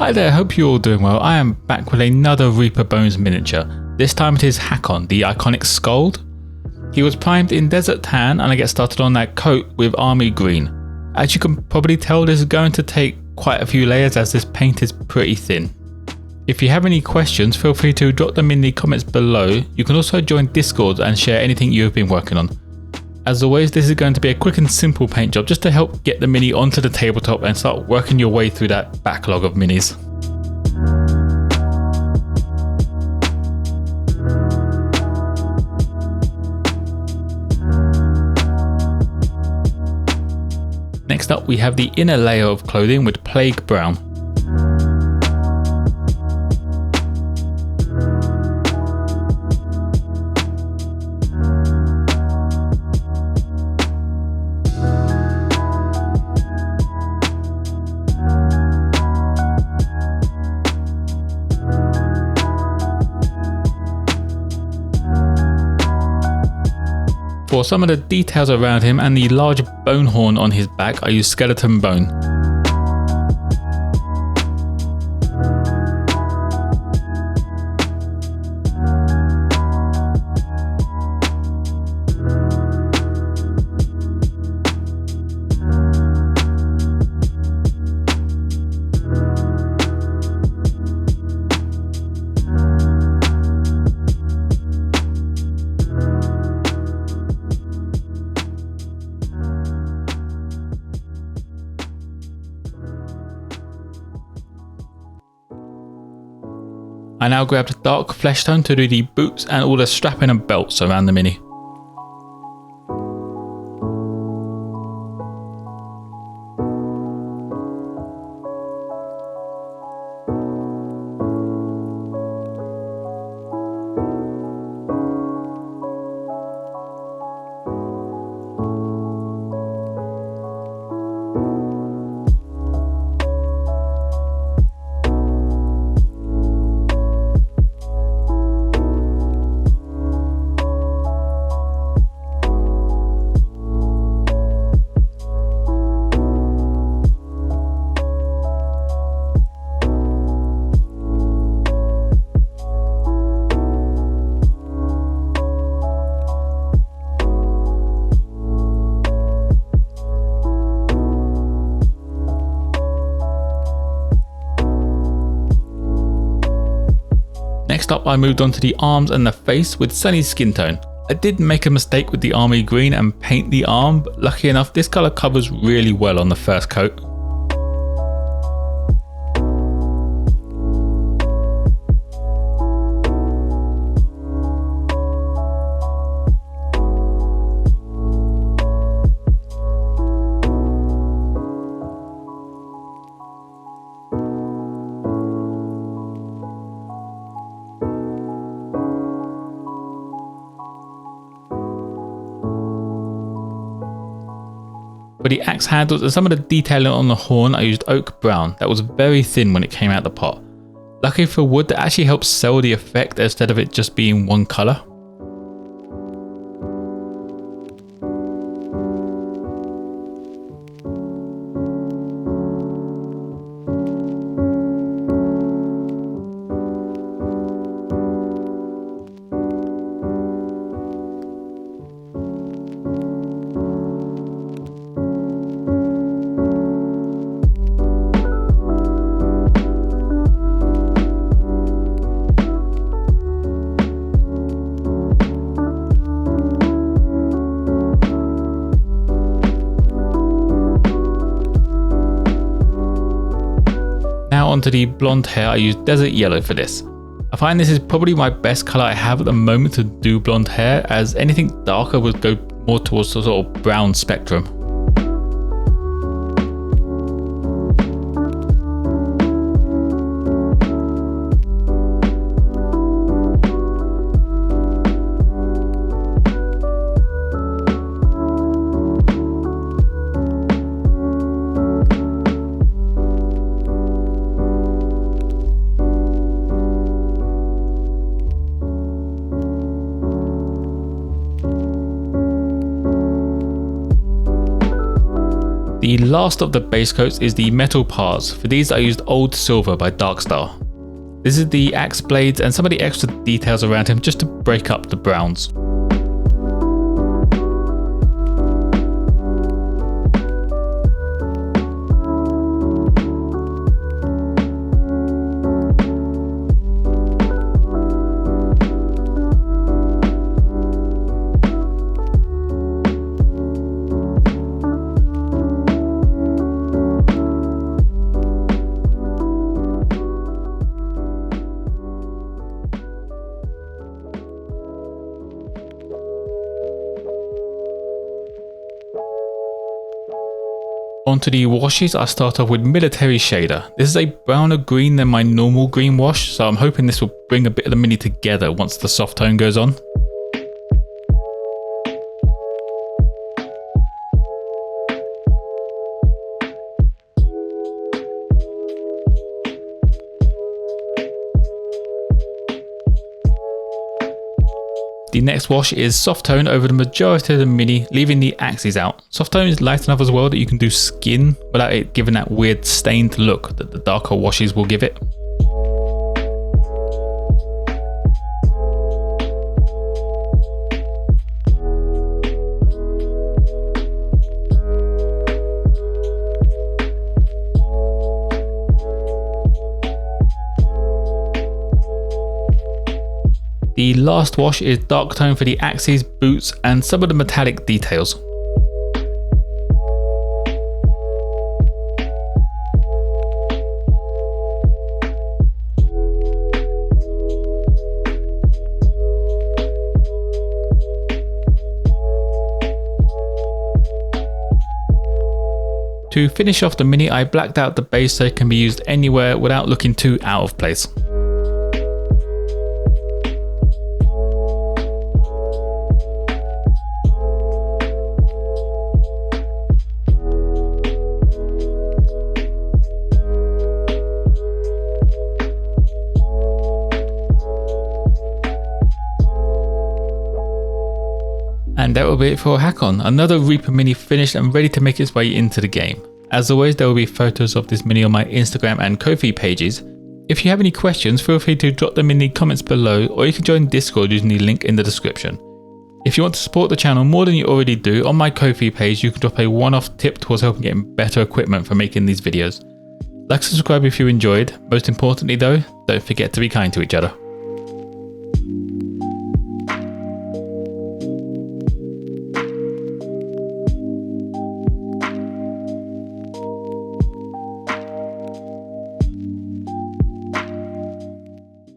Hi there, hope you're all doing well. I am back with another Reaper Bones miniature. This time it is Hakon, the Iconic Skald. He was primed in Desert Tan and I get started on that coat with Army Green. As you can probably tell, this is going to take quite a few layers as this paint is pretty thin. If you have any questions, feel free to drop them in the comments below. You can also join Discord and share anything you have been working on. As always, this is going to be a quick and simple paint job just to help get the mini onto the tabletop and start working your way through that backlog of minis. Next up, we have the inner layer of clothing with Plague Brown. For some of the details around him and the large bone horn on his back, I use skeleton bone. I now grabbed dark flesh tone to do the boots and all the strapping and belts around the mini. Next up, I moved on to the arms and the face with Sunny skin tone. I did make a mistake with the Army Green and paint the arm, but lucky enough this colour covers really well on the first coat. For the axe handles and some of the detailing on the horn, I used oak brown. That was very thin when it came out the pot. Lucky for wood, that actually helps sell the effect instead of it just being one colour. Onto the blonde hair, I used desert yellow for this. I find this is probably my best colour I have at the moment to do blonde hair, as anything darker would go more towards the sort of brown spectrum. last of the base coats is the metal parts. For these I used Old Silver by Darkstar. This is the axe blades and some of the extra details around him just to break up the browns. Onto the washes, I start off with Military Shader. This is a browner green than my normal green wash, so I'm hoping this will bring a bit of the mini together once the soft tone goes on. The next wash is soft tone over the majority of the mini, leaving the axes out. Soft tone is light enough as well that you can do skin without it giving that weird stained look that the darker washes will give it. The last wash is dark tone for the axes, boots and some of the metallic details. To finish off the mini, I blacked out the base so it can be used anywhere without looking too out of place. And that will be it for Hakon, another Reaper mini finished and ready to make its way into the game. As always, there will be photos of this mini on my Instagram and Ko-fi pages. If you have any questions, feel free to drop them in the comments below, or you can join Discord using the link in the description. If you want to support the channel more than you already do, on my Ko-fi page you can drop a one-off tip towards helping getting better equipment for making these videos. Like and subscribe if you enjoyed. Most importantly though, don't forget to be kind to each other.